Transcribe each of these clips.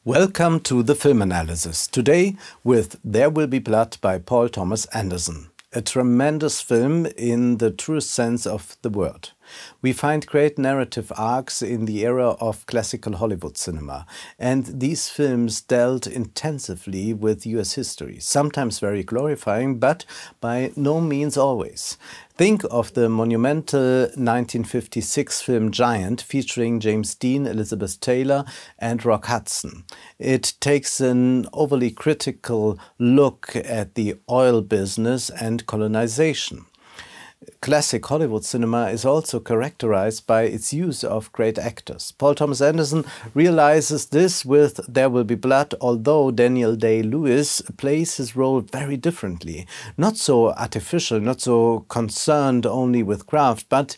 Welcome to the film analysis. Today with There Will Be Blood by Paul Thomas Anderson. A tremendous film in the truest sense of the word. We find great narrative arcs in the era of classical Hollywood cinema, and these films dealt intensively with US history, sometimes very glorifying, but by no means always. Think of the monumental 1956 film Giant, featuring James Dean, Elizabeth Taylor and Rock Hudson. It takes an overly critical look at the oil business and colonization. Classic Hollywood cinema is also characterized by its use of great actors. Paul Thomas Anderson realizes this with There Will Be Blood, although Daniel Day-Lewis plays his role very differently. Not so artificial, not so concerned only with craft, but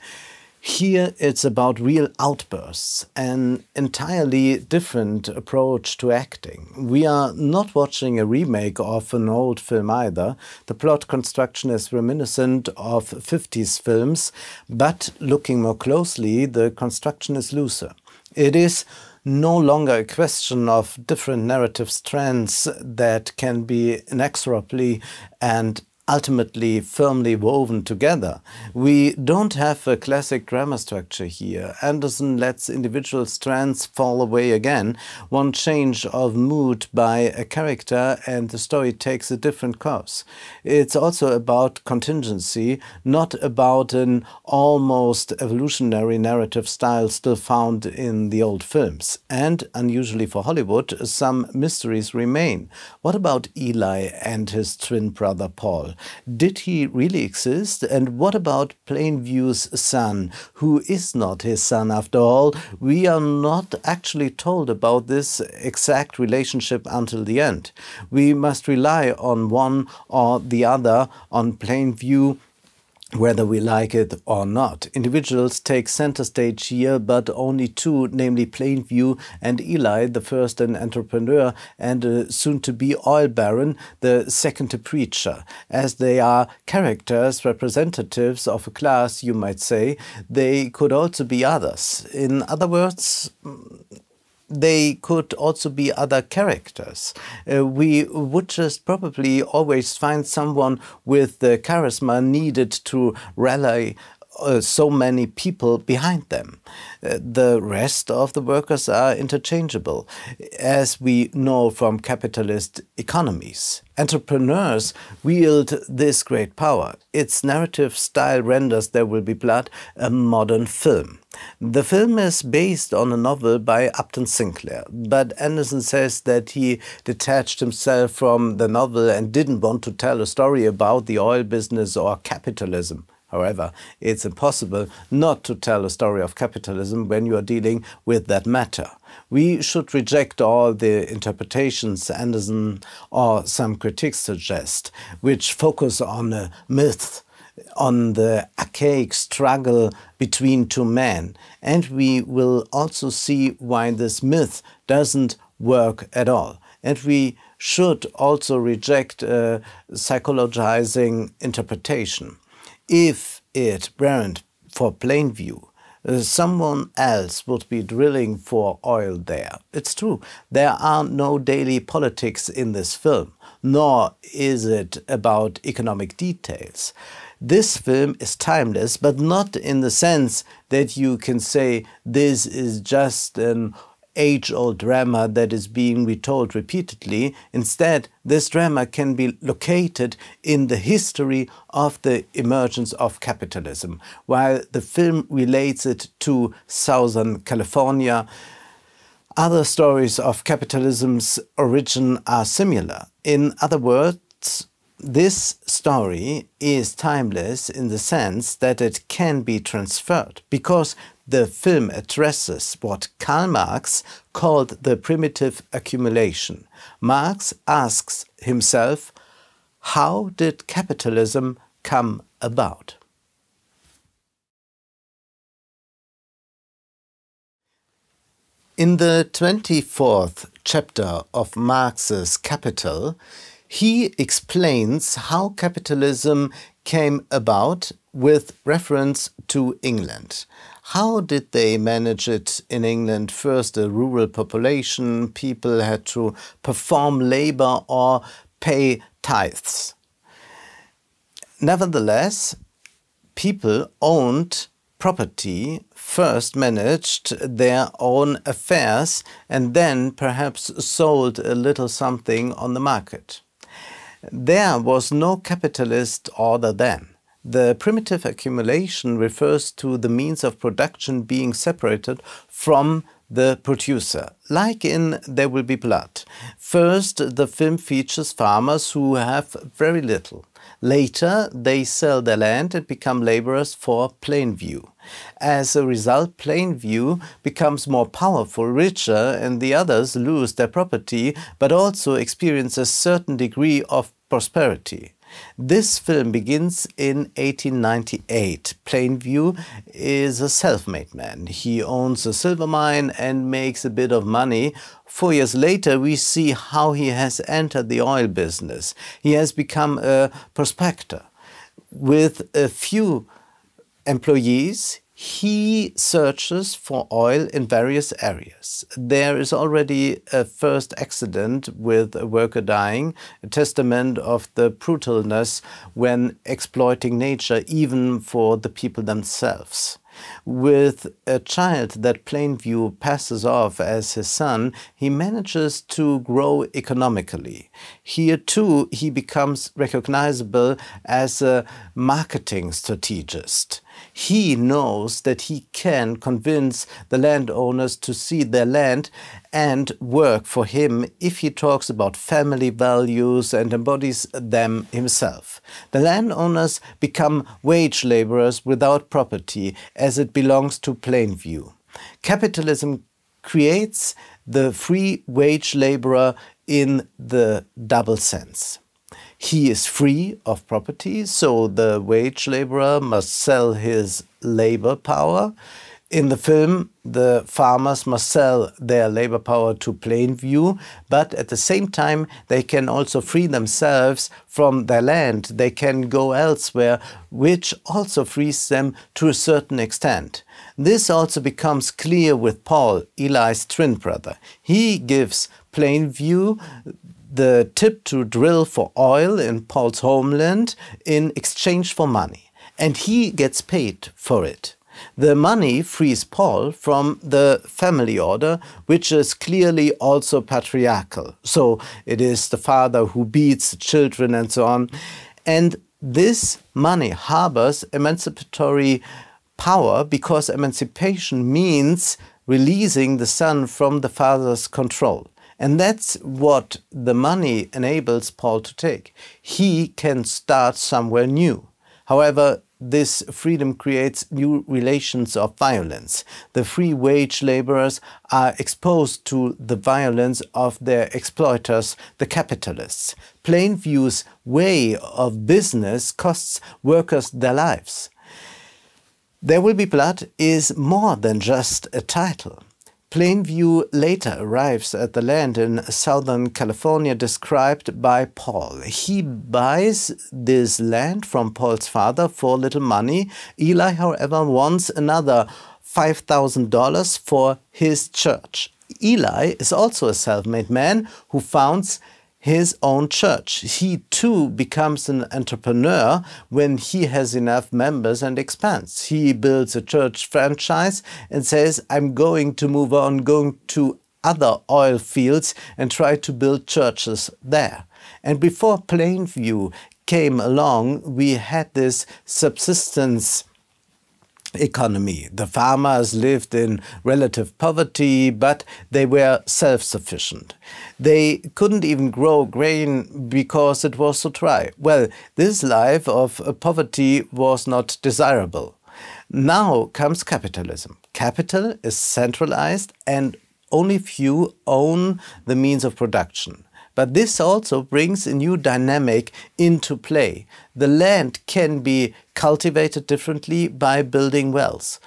here it's about real outbursts, an entirely different approach to acting. We are not watching a remake of an old film either. The plot construction is reminiscent of 50s films, but looking more closely, the construction is looser. It is no longer a question of different narrative strands that can be inexorably and ultimately firmly woven together. We don't have a classic drama structure here. Anderson lets individual strands fall away again, one change of mood by a character and the story takes a different course. It's also about contingency, not about an almost evolutionary narrative style still found in the old films. And, unusually for Hollywood, some mysteries remain. What about Eli and his twin brother Paul? Did he really exist? And what about Plainview's son, who is not his son after all? We are not actually told about this exact relationship until the end. We must rely on one or the other, on Plainview, whether we like it or not. Individuals take center stage here, but only two, namely Plainview and Eli, the first an entrepreneur and a soon-to-be oil baron, the second a preacher. As they are characters, representatives of a class, you might say, they could also be others. In other words, they could also be other characters. We would just probably always find someone with the charisma needed to rally so many people behind them. The rest of the workers are interchangeable, as we know from capitalist economies. Entrepreneurs wield this great power. Its narrative style renders There Will Be Blood a modern film. The film is based on a novel by Upton Sinclair, but Anderson says that he detached himself from the novel and didn't want to tell a story about the oil business or capitalism. However, it's impossible not to tell a story of capitalism when you are dealing with that matter. We should reject all the interpretations Anderson or some critics suggest, which focus on a myth, on the archaic struggle between two men. And we will also see why this myth doesn't work at all. And we should also reject a psychologizing interpretation. If it weren't for Plainview, someone else would be drilling for oil there. It's true, there are no daily politics in this film, nor is it about economic details. This film is timeless, but not in the sense that you can say this is just an age-old drama that is being retold repeatedly. Instead, this drama can be located in the history of the emergence of capitalism. While the film relates it to Southern California, other stories of capitalism's origin are similar. In other words, this story is timeless in the sense that it can be transferred, because the film addresses what Karl Marx called the primitive accumulation. Marx asks himself, how did capitalism come about? In the 24th chapter of Marx's Capital, he explains how capitalism came about with reference to England. How did they manage it in England? First, a rural population, people had to perform labor or pay tithes. Nevertheless, people owned property, first managed their own affairs, and then perhaps sold a little something on the market. There was no capitalist order then. The primitive accumulation refers to the means of production being separated from the producer, like in There Will Be Blood. First, the film features farmers who have very little. Later, they sell their land and become laborers for Plainview. As a result, Plainview becomes more powerful, richer, and the others lose their property, but also experience a certain degree of prosperity. This film begins in 1898. Plainview is a self-made man. He owns a silver mine and makes a bit of money. 4 years later, we see how he has entered the oil business. He has become a prospector. With a few employees, he searches for oil in various areas. There is already a first accident with a worker dying, a testament of the brutalness when exploiting nature, even for the people themselves. With a child that Plainview passes off as his son, he manages to grow economically. Here too, he becomes recognizable as a marketing strategist. He knows that he can convince the landowners to see their land and work for him if he talks about family values and embodies them himself. The landowners become wage laborers without property, as it belongs to Plainview. Capitalism creates the free wage laborer in the double sense. He is free of property, so the wage laborer must sell his labor power. In the film, the farmers must sell their labor power to Plainview, but at the same time, they can also free themselves from their land. They can go elsewhere, which also frees them to a certain extent. This also becomes clear with Paul, Eli's twin brother. He gives Plainview the tip to drill for oil in Paul's homeland in exchange for money, and he gets paid for it. The money frees Paul from the family order, which is clearly also patriarchal. So it is the father who beats the children and so on. And this money harbors emancipatory power because emancipation means releasing the son from the father's control. And that's what the money enables Paul to take. He can start somewhere new. However, this freedom creates new relations of violence. The free wage laborers are exposed to the violence of their exploiters, the capitalists. Plainview's way of business costs workers their lives. There Will Be Blood is more than just a title. Plainview later arrives at the land in Southern California described by Paul. He buys this land from Paul's father for little money. Eli, however, wants another $5,000 for his church. Eli is also a self-made man who founds his own church. He too becomes an entrepreneur when he has enough members and expands. He builds a church franchise and says, I'm going to move on, going to other oil fields and try to build churches there. And before Plainview came along, we had this subsistence economy. The farmers lived in relative poverty, but they were self-sufficient. They couldn't even grow grain because it was so dry. Well, this life of poverty was not desirable. Now comes capitalism. Capital is centralized and only few own the means of production. But this also brings a new dynamic into play. The land can be cultivated differently by building wells.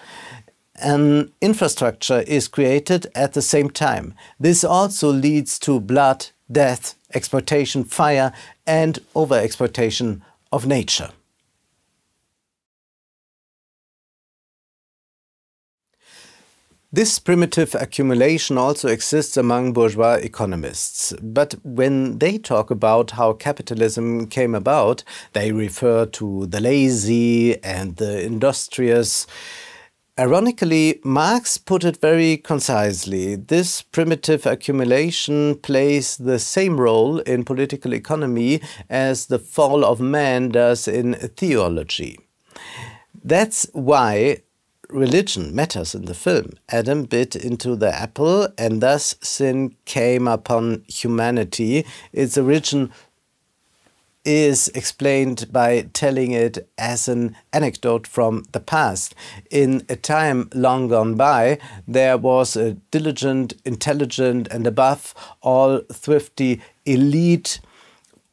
An infrastructure is created at the same time. This also leads to blood, death, exploitation, fire, and overexploitation of nature. This primitive accumulation also exists among bourgeois economists, but when they talk about how capitalism came about, they refer to the lazy and the industrious. Ironically, Marx put it very concisely. This primitive accumulation plays the same role in political economy as the fall of man does in theology. That's why religion matters in the film. Adam bit into the apple and thus sin came upon humanity. Its origin is explained by telling it as an anecdote from the past. In a time long gone by, there was a diligent, intelligent, and above all thrifty elite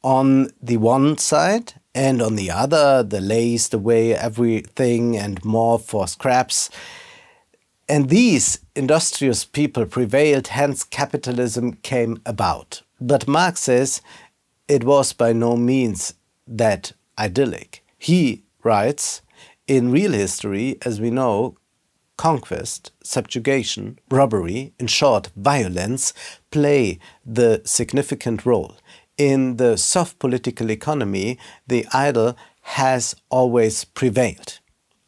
on the one side, and on the other, the laced away everything and more for scraps. And these industrious people prevailed, hence capitalism came about. But Marx says it was by no means that idyllic. He writes, in real history, as we know, conquest, subjugation, robbery, in short, violence, play the significant role. In the soft political economy, the idle has always prevailed.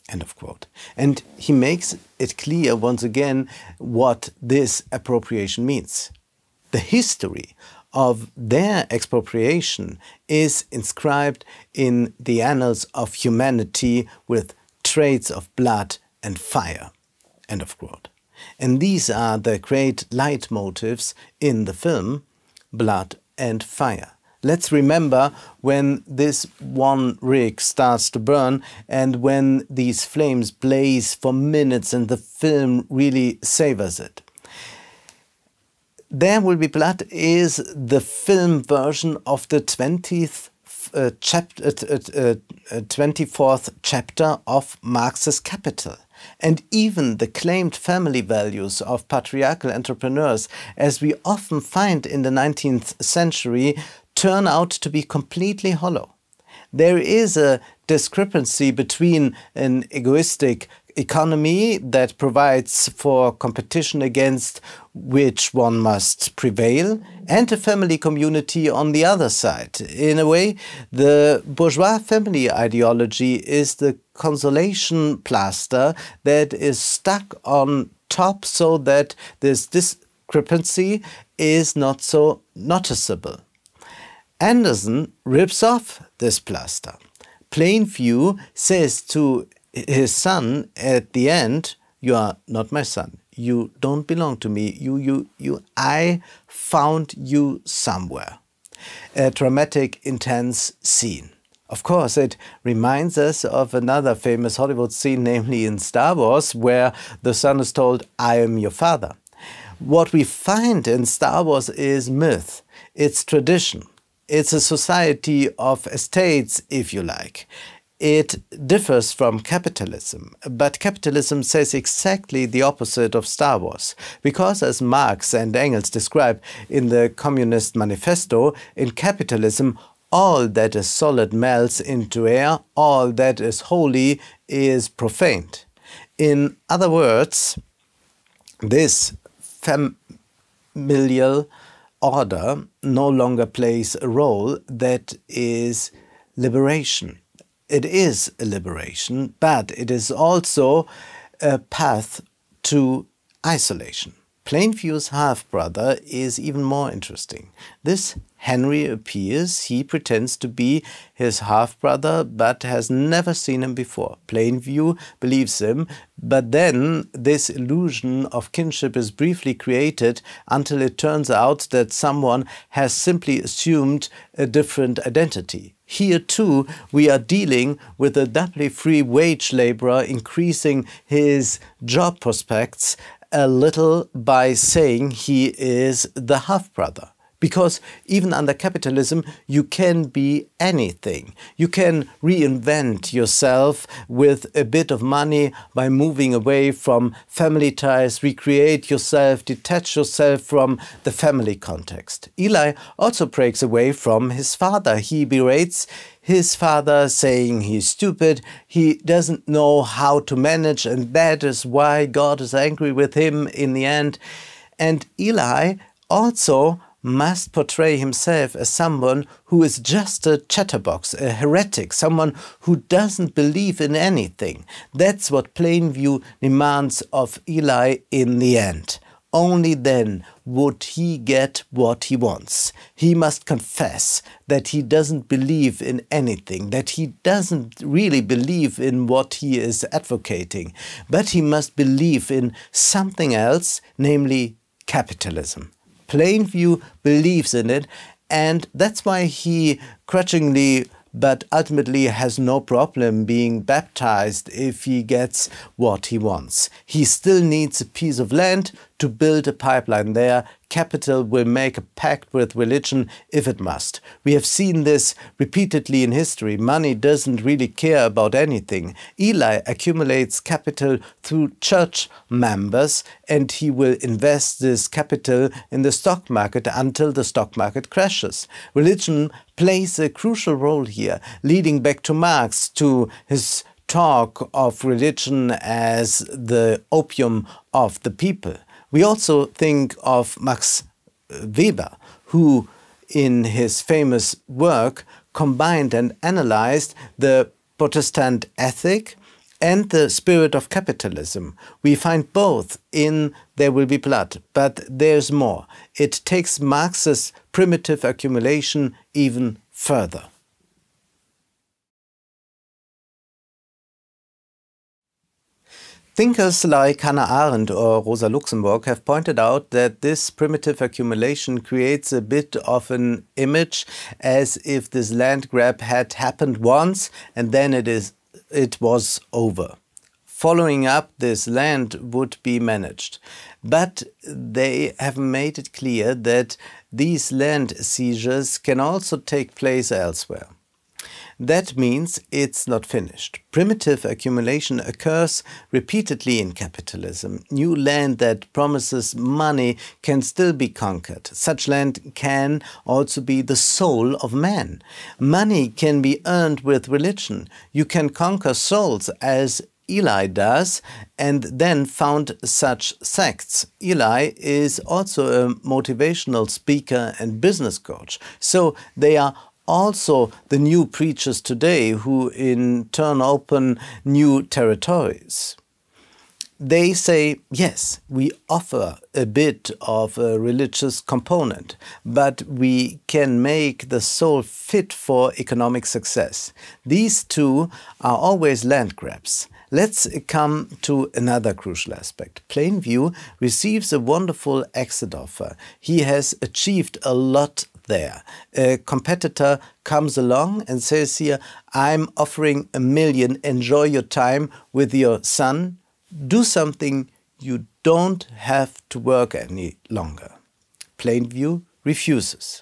End of quote. And he makes it clear once again what this appropriation means. The history of their expropriation is inscribed in the annals of humanity with traits of blood and fire. End of quote. And these are the great leitmotifs in the film, blood and fire. Let's remember when this one rig starts to burn and when these flames blaze for minutes and the film really savors it. There Will Be Blood is the film version of the 24th chapter of Marx's Capital. And even the claimed family values of patriarchal entrepreneurs, as we often find in the 19th century, turn out to be completely hollow. There is a discrepancy between an egoistic economy that provides for competition against which one must prevail, and a family community on the other side. In a way, the bourgeois family ideology is the consolation plaster that is stuck on top so that this discrepancy is not so noticeable. Anderson rips off this plaster. Plainview says to his son at the end, "You are not my son. You don't belong to me. I found you somewhere." A dramatic, intense scene. Of course, it reminds us of another famous Hollywood scene, namely in Star Wars, where the son is told, "I am your father." What we find in Star Wars is myth. It's tradition. It's a society of estates, if you like. It differs from capitalism, but capitalism says exactly the opposite of Star Wars. Because as Marx and Engels describe in the Communist Manifesto, in capitalism, all that is solid melts into air, all that is holy is profaned. In other words, this familial order no longer plays a role that is liberation. It is a liberation, but it is also a path to isolation. Plainview's half-brother is even more interesting. This Henry appears, he pretends to be his half-brother, but has never seen him before. Plainview believes him, but then this illusion of kinship is briefly created until it turns out that someone has simply assumed a different identity. Here too, we are dealing with a doubly free wage laborer increasing his job prospects a little by saying he is the half-brother. Because even under capitalism, you can be anything. You can reinvent yourself with a bit of money by moving away from family ties, recreate yourself, detach yourself from the family context. Eli also breaks away from his father. He berates his father, saying he's stupid, he doesn't know how to manage, and that is why God is angry with him in the end. And Eli also must portray himself as someone who is just a chatterbox, a heretic, someone who doesn't believe in anything. That's what Plainview demands of Eli in the end. Only then would he get what he wants. He must confess that he doesn't believe in anything, that he doesn't really believe in what he is advocating, but he must believe in something else, namely capitalism. Plainview believes in it, and that's why he grudgingly but ultimately has no problem being baptized if he gets what he wants. He still needs a piece of land to build a pipeline there. Capital will make a pact with religion if it must. We have seen this repeatedly in history. Money doesn't really care about anything. Eli accumulates capital through church members, and he will invest this capital in the stock market until the stock market crashes. Religion plays a crucial role here, leading back to Marx, to his talk of religion as the opium of the people. We also think of Max Weber, who in his famous work combined and analyzed the Protestant ethic and the spirit of capitalism. We find both in There Will Be Blood, but there's more. It takes Marx's primitive accumulation even further. Thinkers like Hannah Arendt or Rosa Luxemburg have pointed out that this primitive accumulation creates a bit of an image as if this land grab had happened once and then it was over. Following up, this land would be managed. But they have made it clear that these land seizures can also take place elsewhere. That means it's not finished. Primitive accumulation occurs repeatedly in capitalism. New land that promises money can still be conquered. Such land can also be the soul of man. Money can be earned with religion. You can conquer souls as Eli does, and then found such sects. Eli is also a motivational speaker and business coach. So they are also the new preachers today who in turn open new territories. They say, yes, we offer a bit of a religious component, but we can make the soul fit for economic success. These two are always land grabs. Let's come to another crucial aspect. Plainview receives a wonderful exit offer. He has achieved a lot there. A competitor comes along and says here, I'm offering $1 million, enjoy your time with your son, do something you don't have to work any longer. Plainview refuses.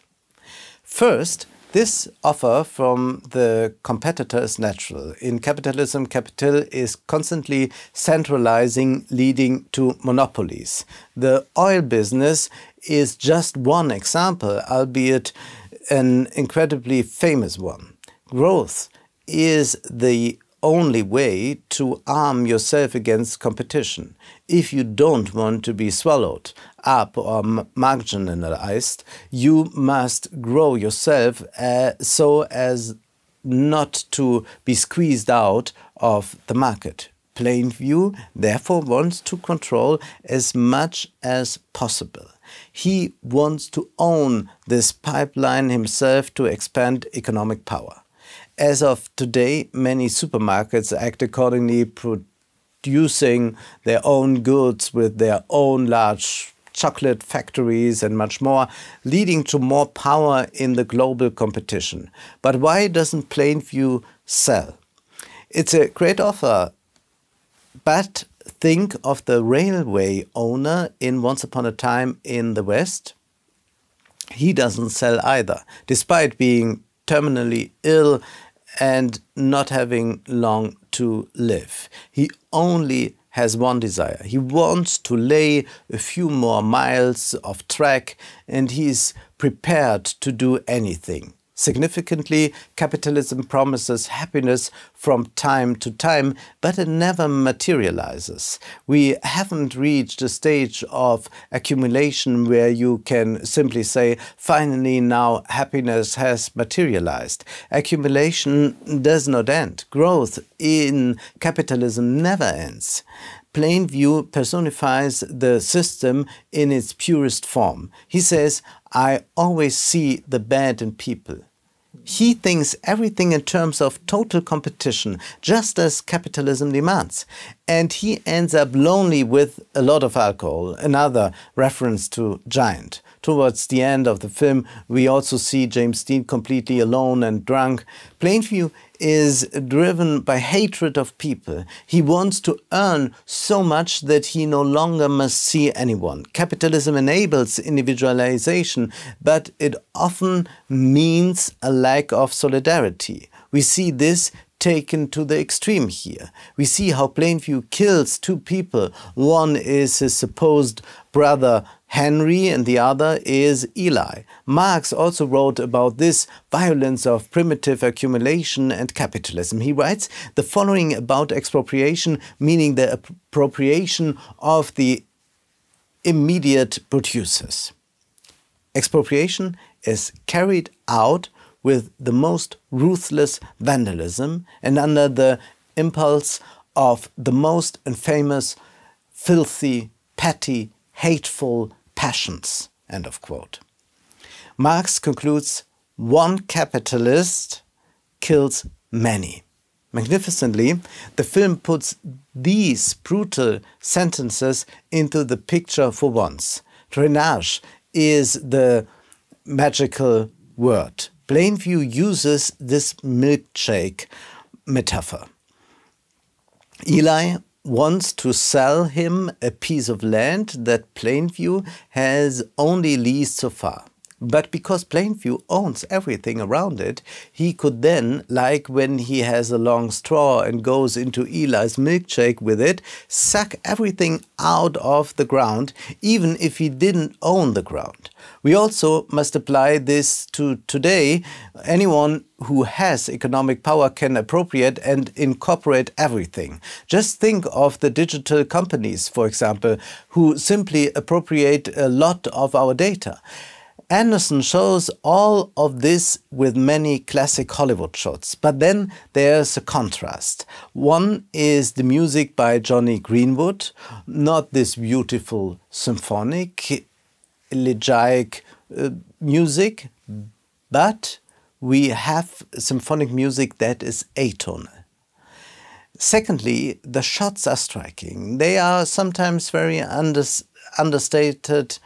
First, this offer from the competitor is natural. In capitalism, capital is constantly centralizing, leading to monopolies. The oil business is just one example, albeit an incredibly famous one. Growth is the only way to arm yourself against competition. If you don't want to be swallowed up or marginalized, you must grow yourself so as not to be squeezed out of the market. Plainview therefore wants to control as much as possible. He wants to own this pipeline himself to expand economic power. As of today, many supermarkets act accordingly, producing their own goods with their own large chocolate factories and much more, leading to more power in the global competition. But why doesn't Plainview sell? It's a great offer, but think of the railway owner in Once Upon a Time in the West. He doesn't sell either, despite being terminally ill and not having long to live. He only has one desire. He wants to lay a few more miles of track, and he's prepared to do anything. Significantly, capitalism promises happiness from time to time, but it never materializes. We haven't reached a stage of accumulation where you can simply say, finally now happiness has materialized. Accumulation does not end. Growth in capitalism never ends. Plainview personifies the system in its purest form. He says, I always see the bad in people. He thinks everything in terms of total competition, just as capitalism demands. And he ends up lonely with a lot of alcohol, another reference to Giant. Towards the end of the film, we also see James Dean completely alone and drunk. Plainview is driven by hatred of people. He wants to earn so much that he no longer must see anyone. Capitalism enables individualization, but it often means a lack of solidarity. We see this taken to the extreme here. We see how Plainview kills two people. One is his supposed brother Henry and the other is Eli. Marx also wrote about this violence of primitive accumulation and capitalism. He writes the following about expropriation, meaning the appropriation of the immediate producers. Expropriation is carried out with the most ruthless vandalism and under the impulse of the most infamous, filthy, petty, hateful passions. End of quote. Marx concludes, one capitalist kills many. Magnificently, the film puts these brutal sentences into the picture for once. Drainage is the magical word. Plainview uses this milkshake metaphor. Eli wants to sell him a piece of land that Plainview has only leased so far. But because Plainview owns everything around it, he could then, like when he has a long straw and goes into Eli's milkshake with it, suck everything out of the ground, even if he didn't own the ground. We also must apply this to today. Anyone who has economic power can appropriate and incorporate everything. Just think of the digital companies, for example, who simply appropriate a lot of our data. Anderson shows all of this with many classic Hollywood shots, but then there's a contrast. One is the music by Johnny Greenwood, not this beautiful symphonic, elegiac music, but we have symphonic music that is atonal. Secondly, the shots are striking. They are sometimes very understated,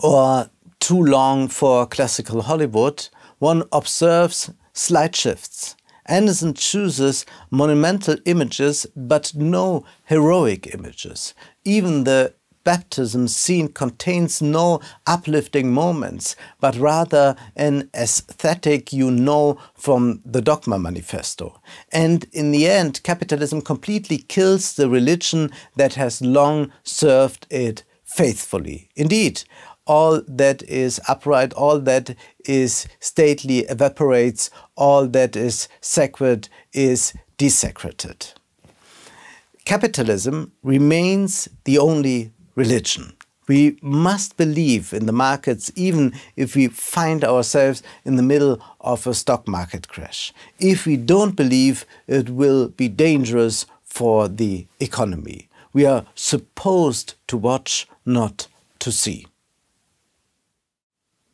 or too long for classical Hollywood. One observes slight shifts. Anderson chooses monumental images, but no heroic images. Even the baptism scene contains no uplifting moments, but rather an aesthetic you know from the Dogma Manifesto. And in the end, capitalism completely kills the religion that has long served it faithfully. Indeed, all that is upright, all that is stately evaporates, all that is sacred is desecrated. Capitalism remains the only religion. We must believe in the markets even if we find ourselves in the middle of a stock market crash. If we don't believe, it will be dangerous for the economy. We are supposed to watch, not to see.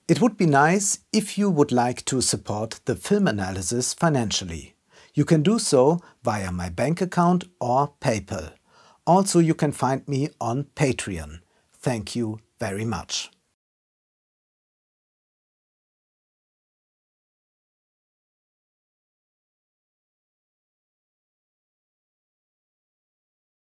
It would be nice if you would like to support the film analysis financially. You can do so via my bank account or PayPal. Also, you can find me on Patreon. Thank you very much.